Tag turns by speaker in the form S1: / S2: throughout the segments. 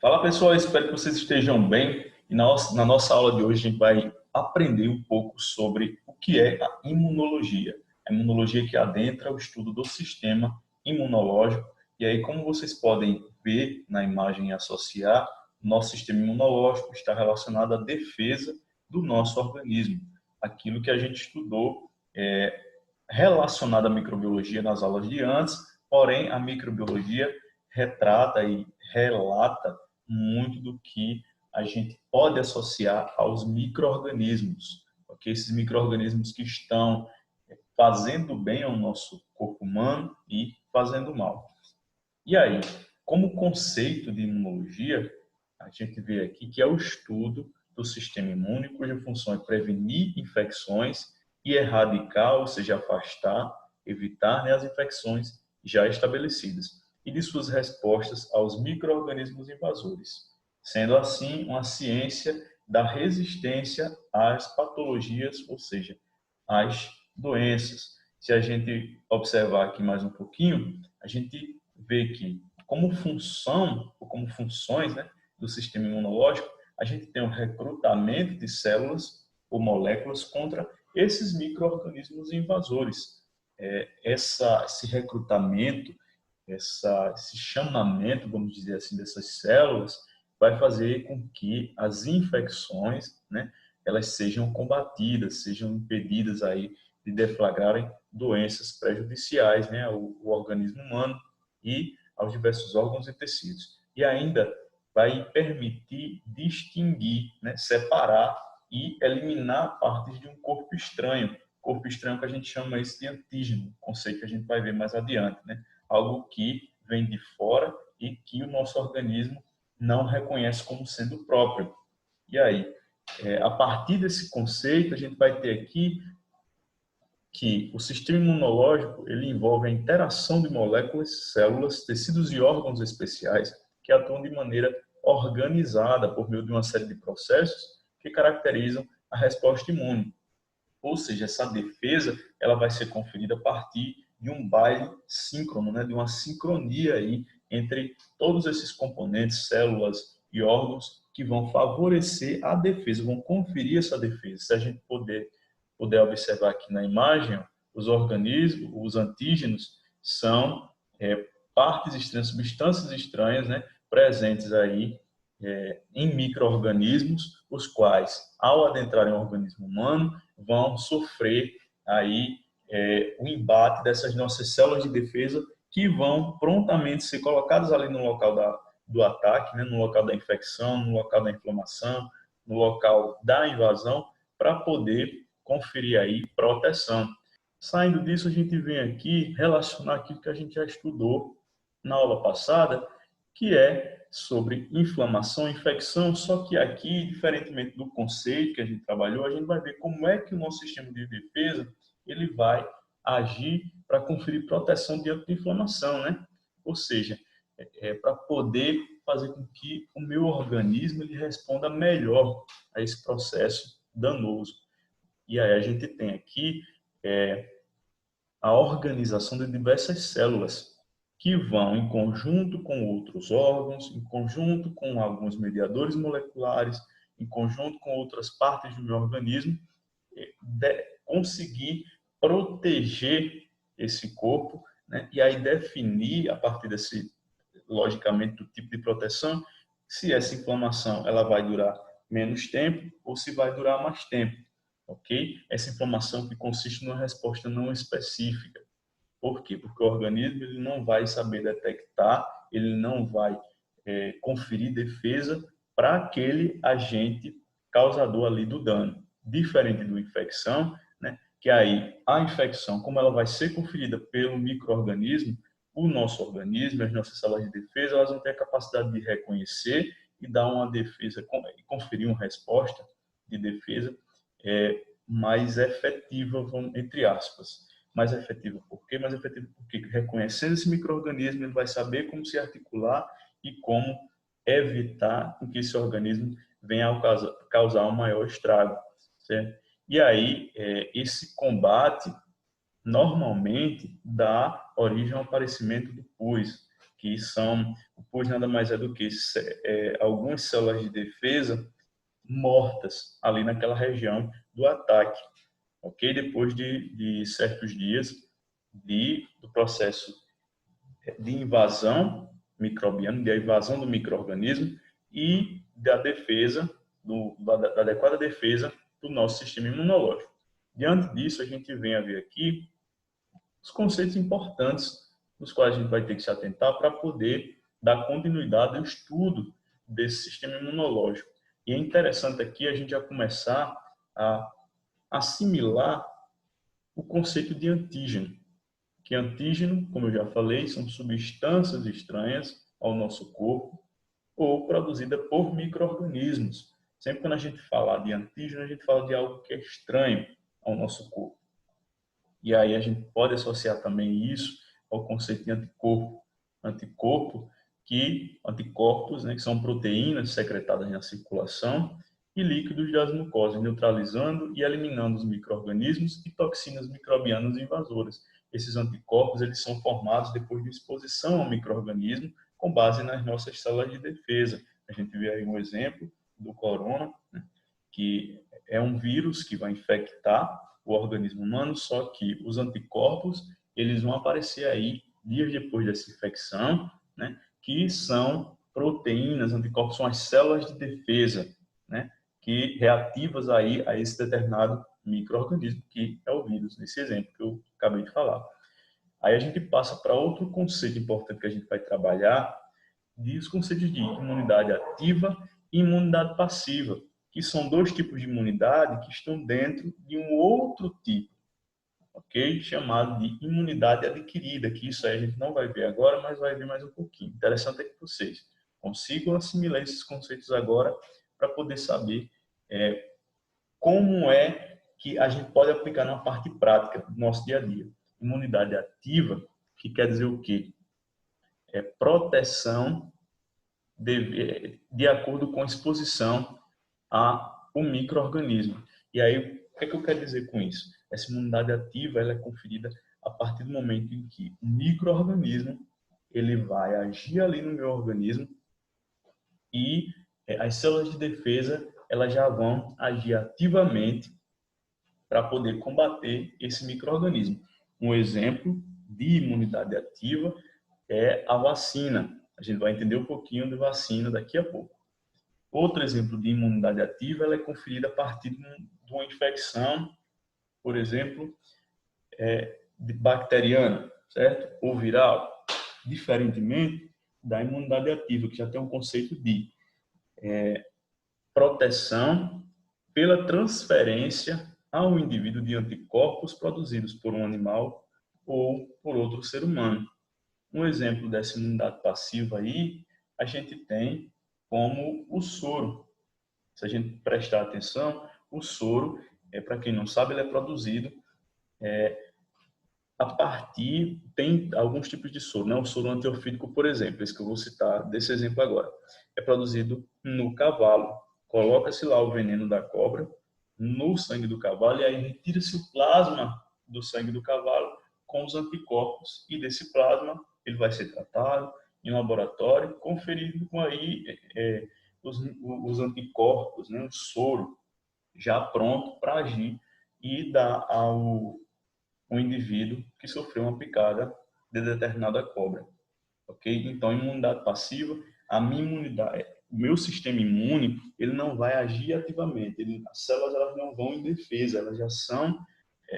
S1: Fala pessoal, espero que vocês estejam bem. E na nossa aula de hoje a gente vai aprender um pouco sobre o que é a imunologia. A imunologia que adentra o estudo do sistema imunológico. E aí, como vocês podem ver na imagem e associar, nosso sistema imunológico está relacionado à defesa do nosso organismo. Aquilo que a gente estudou relacionado à microbiologia nas aulas de antes, porém a microbiologia retrata e relata muito do que a gente pode associar aos micro-organismos, okay? Esses micro-organismos que estão fazendo bem ao nosso corpo humano e fazendo mal. E aí, como conceito de imunologia, a gente vê aqui que é o estudo do sistema imune, cuja função é prevenir infecções e erradicar, ou seja, afastar, evitar, né, as infecções já estabelecidas e de suas respostas aos micro-organismos invasores, sendo assim uma ciência da resistência às patologias, ou seja, às doenças. Se a gente observar aqui mais um pouquinho, a gente vê que como função ou como funções, né, do sistema imunológico, a gente tem um recrutamento de células ou moléculas contra esses micro-organismos invasores. Esse recrutamento, esse chamamento, vamos dizer assim, dessas células, vai fazer com que as infecções, né, elas sejam combatidas, sejam impedidas aí de deflagrarem doenças prejudiciais, né, ao organismo humano e aos diversos órgãos e tecidos. E ainda vai permitir distinguir, né, separar e eliminar partes de um corpo estranho. Corpo estranho que a gente chama esse de antígeno, conceito que a gente vai ver mais adiante, né? Algo que vem de fora e que o nosso organismo não reconhece como sendo próprio. E aí, a partir desse conceito, a gente vai ter aqui que o sistema imunológico ele envolve a interação de moléculas, células, tecidos e órgãos especiais que atuam de maneira organizada por meio de uma série de processos que caracterizam a resposta imune. Ou seja, essa defesa ela vai ser conferida a partir de um baile síncrono, né, de uma sincronia aí entre todos esses componentes, células e órgãos que vão favorecer a defesa, vão conferir essa defesa. Se a gente puder observar aqui na imagem, os organismos, os antígenos são partes estranhas, substâncias estranhas, né, presentes aí em micro-organismos, os quais, ao adentrarem o organismo humano, vão sofrer aí o embate dessas nossas células de defesa que vão prontamente ser colocadas ali no local do ataque, né, no local da infecção, no local da inflamação, no local da invasão, para poder conferir aí proteção. Saindo disso, a gente vem aqui relacionar aquilo que a gente já estudou na aula passada, que é sobre inflamação e infecção, só que aqui, diferentemente do conceito que a gente trabalhou, a gente vai ver como é que o nosso sistema de defesa ele vai agir para conferir proteção diante de inflamação, né? Ou seja, para poder fazer com que o meu organismo ele responda melhor a esse processo danoso. E aí a gente tem aqui a organização de diversas células que vão, em conjunto com outros órgãos, em conjunto com alguns mediadores moleculares, em conjunto com outras partes do meu organismo, conseguir proteger esse corpo, né? E aí definir, a partir desse, logicamente, do tipo de proteção, se essa inflamação ela vai durar menos tempo ou se vai durar mais tempo, ok? Essa inflamação que consiste numa resposta não específica. Por quê? Porque o organismo ele não vai saber detectar, ele não vai conferir defesa para aquele agente causador ali do dano. Diferente de uma infecção, né? Que aí a infecção, como ela vai ser conferida pelo micro-organismo, o nosso organismo, as nossas células de defesa, elas vão ter a capacidade de reconhecer e dar uma defesa, conferir uma resposta de defesa mais efetiva, entre aspas. Mais efetiva por quê? Mais efetiva porque reconhecendo esse micro-organismo, ele vai saber como se articular e como evitar que esse organismo venha a causar um maior estrago, certo? E aí, esse combate normalmente dá origem ao aparecimento do pus, que são, pois nada mais é do que algumas células de defesa mortas ali naquela região do ataque, ok? Depois de certos dias do processo de invasão microbiana, de invasão do micro-organismo e da defesa, da adequada defesa do nosso sistema imunológico. Diante disso, a gente vem a ver aqui os conceitos importantes nos quais a gente vai ter que se atentar para poder dar continuidade ao estudo desse sistema imunológico. E é interessante aqui a gente já começar a assimilar o conceito de antígeno. Que antígeno, como eu já falei, são substâncias estranhas ao nosso corpo ou produzidas por micro-organismos. Sempre quando a gente fala de antígeno, a gente fala de algo que é estranho ao nosso corpo. E aí a gente pode associar também isso ao conceito de anticorpo. Anticorpos, né, que são proteínas secretadas na circulação e líquidos das mucosas, neutralizando e eliminando os micro-organismos e toxinas microbianas invasoras. Esses anticorpos eles são formados depois de exposição ao micro-organismo com base nas nossas células de defesa. A gente vê aí um exemplo do corona, né, que é um vírus que vai infectar o organismo humano, só que os anticorpos eles vão aparecer aí dias depois dessa infecção, né, que são proteínas, anticorpos são as células de defesa, né, que reativas aí a esse determinado micro-organismo que é o vírus, nesse exemplo que eu acabei de falar. Aí a gente passa para outro conceito importante que a gente vai trabalhar, os conceitos de imunidade ativa e imunidade passiva, que são dois tipos de imunidade que estão dentro de um outro tipo, ok? Chamado de imunidade adquirida, que isso aí a gente não vai ver agora, mas vai ver mais um pouquinho. Interessante é que vocês consigam assimilar esses conceitos agora para poder saber como é que a gente pode aplicar na parte prática do nosso dia a dia. Imunidade ativa, que quer dizer o quê? É proteção de acordo com a exposição a um micro-organismo. E aí, o que é que eu quero dizer com isso? Essa imunidade ativa ela é conferida a partir do momento em que o micro-organismo ele vai agir ali no meu organismo e as células de defesa elas já vão agir ativamente para poder combater esse micro-organismo. Um exemplo de imunidade ativa é a vacina. A gente vai entender um pouquinho de vacina daqui a pouco. Outro exemplo de imunidade ativa ela é conferida a partir de uma infecção, por exemplo, bacteriana, certo? Ou viral, diferentemente da imunidade ativa, que já tem um conceito de proteção pela transferência ao indivíduo de anticorpos produzidos por um animal ou por outro ser humano. Um exemplo dessa imunidade passiva aí, a gente tem como o soro. Se a gente prestar atenção, o soro, para quem não sabe, ele é produzido a partir, tem alguns tipos de soro, né? O soro antiofídico, por exemplo, esse que eu vou citar, desse exemplo agora, é produzido no cavalo. Coloca-se lá o veneno da cobra no sangue do cavalo e aí retira-se o plasma do sangue do cavalo com os anticorpos e desse plasma ele vai ser tratado em laboratório, conferido com aí os anticorpos, né? O soro já pronto para agir e dar ao um indivíduo que sofreu uma picada de determinada cobra, ok? Então, imunidade passiva, a minha imunidade, o meu sistema imune, ele não vai agir ativamente, as células elas não vão em defesa, elas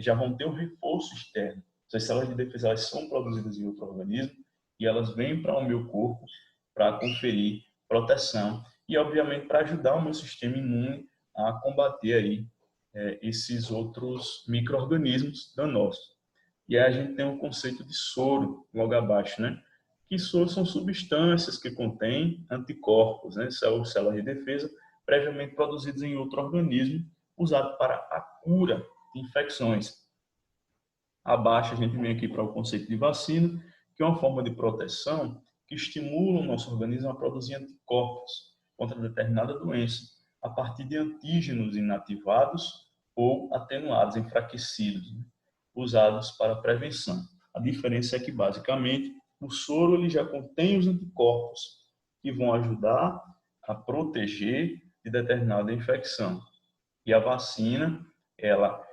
S1: já vão ter um reforço externo. As células de defesa elas são produzidas em outro organismo e elas vêm para o meu corpo para conferir proteção e, obviamente, para ajudar o meu sistema imune a combater aí esses outros micro-organismos danosos. E aí a gente tem um conceito de soro logo abaixo, né? Que soro são substâncias que contêm anticorpos, né? Células de defesa previamente produzidas em outro organismo, usado para a cura de infecções. Abaixo a gente vem aqui para o conceito de vacina, que é uma forma de proteção que estimula o nosso organismo a produzir anticorpos contra determinada doença, a partir de antígenos inativados ou atenuados, enfraquecidos, né? Usados para prevenção. A diferença é que, basicamente, O soro ele já contém os anticorpos que vão ajudar a proteger de determinada infecção. E a vacina, ela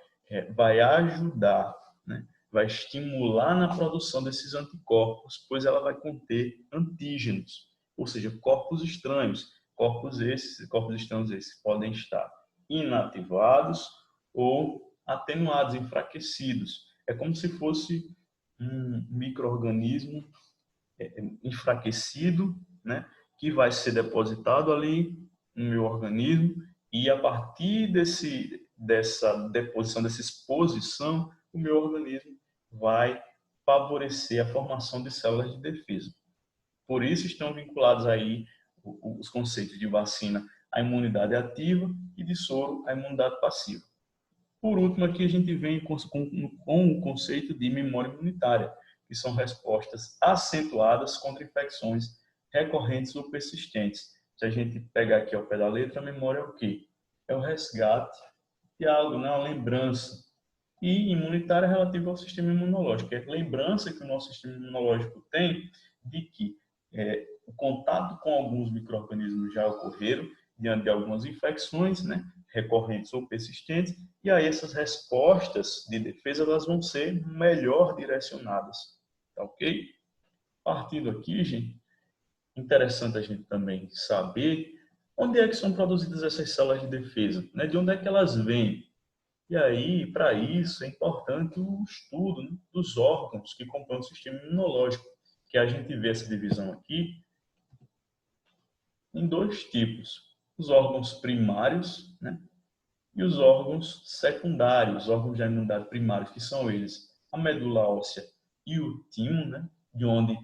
S1: vai ajudar, né? Vai estimular na produção desses anticorpos, pois ela vai conter antígenos, ou seja, corpos estranhos. Corpos estranhos esses podem estar inativados ou atenuados, enfraquecidos. É como se fosse um micro-organismo enfraquecido, né, que vai ser depositado ali no meu organismo e a partir dessa deposição, dessa exposição, o meu organismo vai favorecer a formação de células de defesa. Por isso estão vinculados aí os conceitos de vacina à imunidade ativa e de soro à imunidade passiva. Por último, aqui a gente vem com o conceito de memória imunitária, que são respostas acentuadas contra infecções recorrentes ou persistentes. Se a gente pegar aqui ao pé da letra, a memória é o quê? É o resgate de algo, né? Uma lembrança. E imunitária é relativa ao sistema imunológico. É a lembrança que o nosso sistema imunológico tem de que o contato com alguns micro-organismos já ocorreram diante de algumas infecções, né? Recorrentes ou persistentes, e aí essas respostas de defesa elas vão ser melhor direcionadas, tá ok? Partindo aqui, gente, interessante a gente também saber onde é que são produzidas essas células de defesa, né? De onde é que elas vêm. E aí, para isso, é importante o estudo, né, dos órgãos que compõem o sistema imunológico, que a gente vê essa divisão aqui em dois tipos. Os órgãos primários, né? E os órgãos secundários, os órgãos de imunidade primários, que são eles a medula óssea e o timo, né? De onde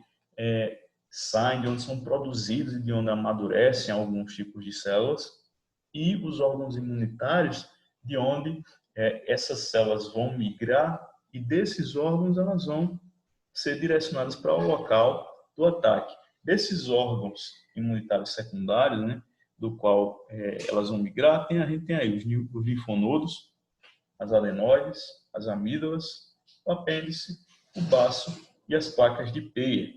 S1: saem, de onde são produzidos e de onde amadurecem alguns tipos de células, e os órgãos imunitários, de onde essas células vão migrar e desses órgãos elas vão ser direcionadas para o local do ataque. Desses órgãos imunitários secundários, né? Do qual elas vão migrar, a gente tem aí os linfonodos, as adenoides, as amígdalas, o apêndice, o baço e as placas de Peyer.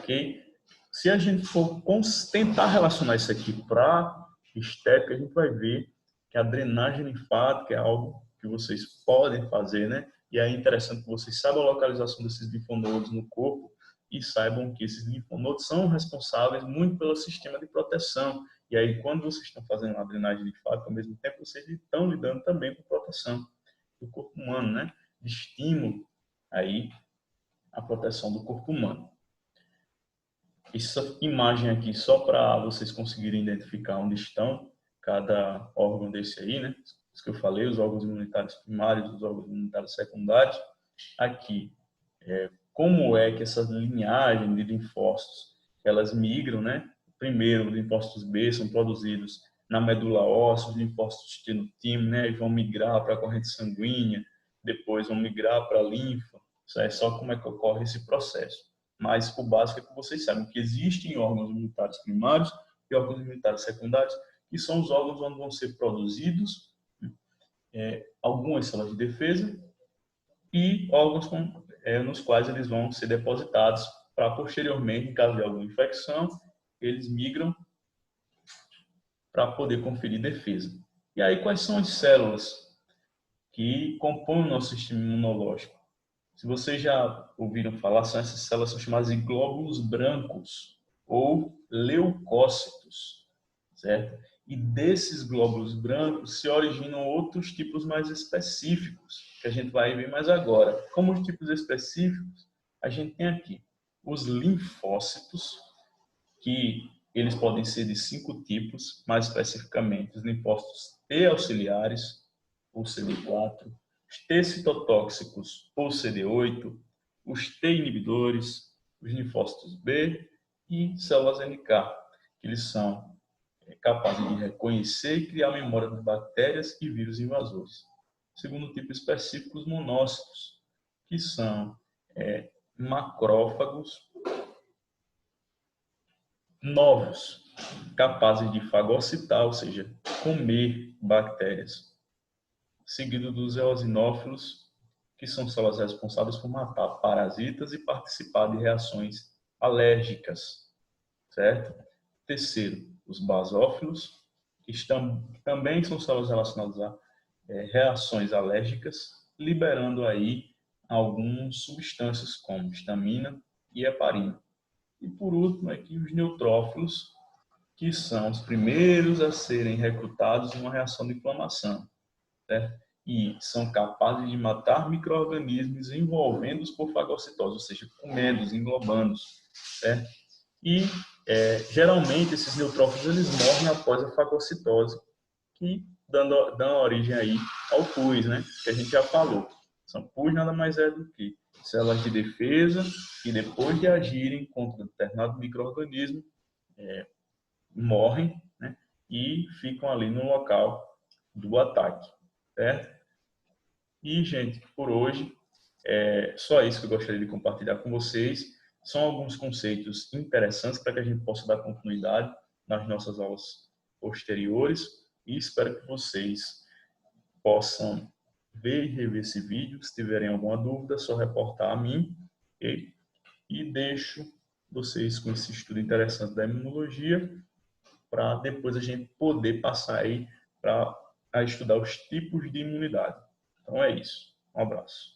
S1: Okay? Se a gente for tentar relacionar isso aqui para estética, a gente vai ver que a drenagem linfática é algo que vocês podem fazer, né? E é interessante que vocês saibam a localização desses linfonodos no corpo e saibam que esses linfonodos são responsáveis muito pelo sistema de proteção. E aí, quando vocês estão fazendo a drenagem linfática, ao mesmo tempo, vocês estão lidando também com proteção do corpo humano, né? De estímulo aí à proteção do corpo humano. Essa imagem aqui só para vocês conseguirem identificar onde estão cada órgão desse aí, né? Isso que eu falei, os órgãos imunitários primários, os órgãos imunitários secundários. Aqui, como é que essa linhagem de linfócitos, elas migram, né? Primeiro, os linfócitos B são produzidos na medula óssea, os linfócitos T no timo, né? Eles vão migrar para a corrente sanguínea, depois vão migrar para a linfa. Isso é só como é que ocorre esse processo. Mas o básico é que vocês sabem que existem órgãos imunitários primários e órgãos imunitários secundários, que são os órgãos onde vão ser produzidos algumas células de defesa e órgãos nos quais eles vão ser depositados para posteriormente, em caso de alguma infecção, eles migram para poder conferir defesa. E aí, quais são as células que compõem o nosso sistema imunológico? Se vocês já ouviram falar, essas células são chamadas de glóbulos brancos ou leucócitos, certo? E desses glóbulos brancos se originam outros tipos mais específicos, que a gente vai ver mais agora. Como os tipos específicos, a gente tem aqui os linfócitos, que eles podem ser de 5 tipos, mais especificamente os linfócitos T auxiliares, ou CD4, os T citotóxicos, ou CD8, os T inibidores, os linfócitos B e células NK, que eles são capazes de reconhecer e criar memória de bactérias e vírus invasores. Segundo tipo específico, os monócitos, que são macrófagos novos, capazes de fagocitar, ou seja, comer bactérias. Seguido dos eosinófilos, que são células responsáveis por matar parasitas e participar de reações alérgicas, certo? Terceiro, os basófilos, que também são células relacionadas a reações alérgicas, liberando aí algumas substâncias como histamina e heparina. E por último, aqui os neutrófilos, que são os primeiros a serem recrutados em uma reação de inflamação, certo? E são capazes de matar micro-organismos envolvendo-os por fagocitose, ou seja, comendo-os, englobando-os, certo? E geralmente esses neutrófilos eles morrem após a fagocitose, que dão origem aí ao pus, né? Que a gente já falou. São pus nada mais é do que células de defesa que depois de agirem contra determinado micro-organismo morrem, né? E ficam ali no local do ataque, certo? E, gente, por hoje, só isso que eu gostaria de compartilhar com vocês. São alguns conceitos interessantes para que a gente possa dar continuidade nas nossas aulas posteriores e espero que vocês possam ver e rever esse vídeo. Se tiverem alguma dúvida, é só reportar a mim, okay? E deixo vocês com esse estudo interessante da imunologia para depois a gente poder passar aí para estudar os tipos de imunidade. Então é isso. Um abraço.